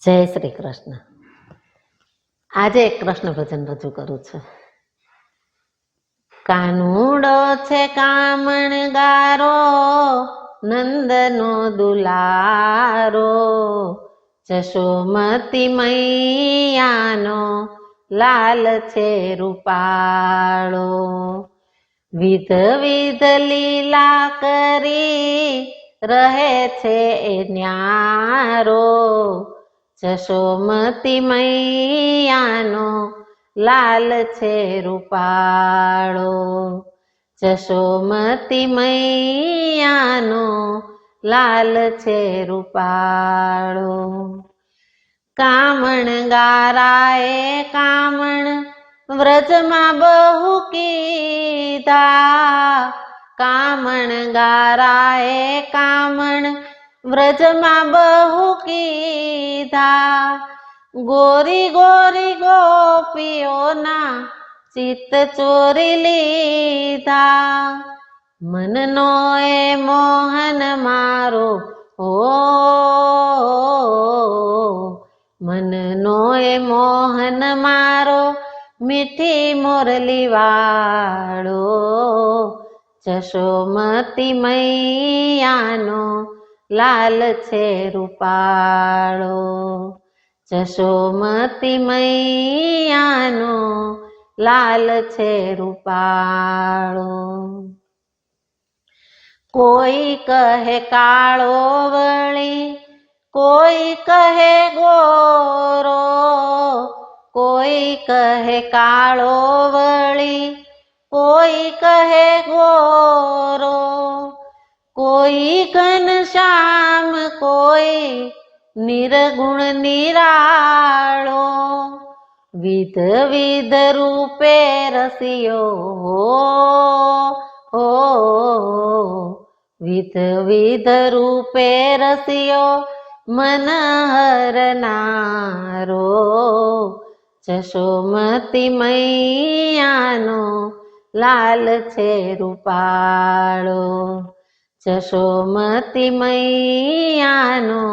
જય શ્રી કૃષ્ણ. આજે એક કૃષ્ણ ભજન રજૂ કરું છું. કાનુડો છે કામણગારો, નંદનો દુલારો, જશોમતી મૈયાનો લાલ છે રૂપાળો. વિધ વિધ લીલા કરી રહે છે એ ન્યારો, જશોમતી મૈયાનો લાલ છે રૂપાળો. જશોમતી મૈયાનો લાલ છે રૂપાળો. કામણગારાએ કામણ વ્રજમાં બહુ કીધા, કામણગારાએ કામણ વ્રજમાં બહુ કીધા. ગોરી ગોરી ગોપીઓના ચિત્ત ચોરી લીધા. મનનો એ મોહન મારો, ઓ મનનો એ મોહન મારો, મીઠી મોરલી વાળો. જશોમતી મૈયાનો લાલ છે રૂપાળો. જશોમતી મૈયાનો લાલ છે રૂપાળો. કોઈ કહે કાળો વળી, કોઈ કહે ગોરો, કોઈ કહે કાળો વળી, કોઈ કહે ગોરો. કોઈ ઘનશ્યામ, કોઈ નિર્ગુણ નિરાળો. વિધ વિધ રૂપે રસિયો, હો વિધ વિધ રૂપે રસિયો મન હરનારો. જશોમતી મૈયાનો લાલ છે રૂપાળો. જશોમતી મૈયાનો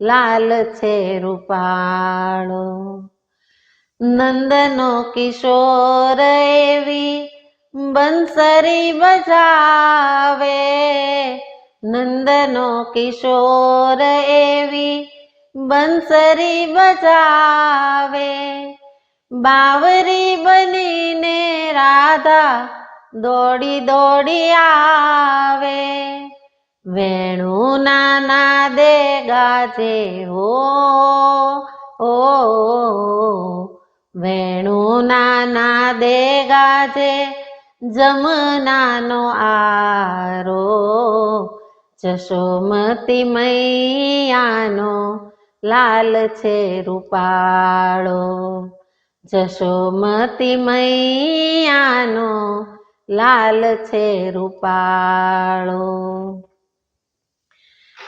લાલ છે રૂપાળો. નંદનો કિશોર એવી બંસરી બજાવે, નંદનો કિશોર એવી બંસરી બજાવે. બાવરી બનીને રાધા દોડી દોડી આવે. વેણુના નાદે ગાજે હો, વેણુના નાદે ગાજે જમનાનો આરો. જશોમતી મૈયાનો લાલ છે રૂપાળો. જશોમતી મૈયાનો લાલ છે રૂપાળો.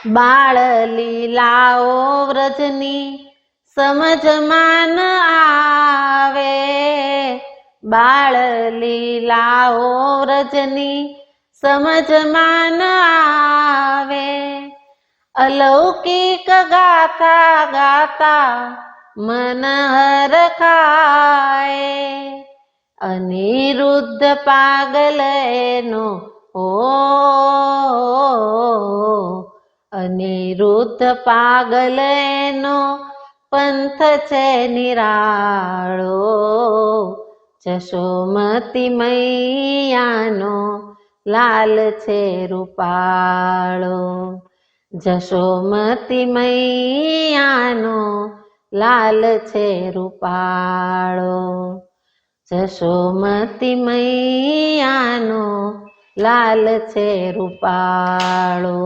બાળ લીલાઓ વ્રજની સમજમાં ન આવે, બાળ લીલાઓ વ્રજની સમજમાં ન આવે. અલૌકિક ગાથા ગાતા મન હરખાય. અનિરુદ્ધ પાગલ એનો, ઓ અનિરુદ્ધ પાગલ એનો પંથ છે નિરાળો. જશોમતી મૈયાનો લાલ છે રૂપાળો. જશોમતી મૈયાનો લાલ છે રૂપાળો. જશોમતી મૈયાનો લાલ છે રૂપાળો.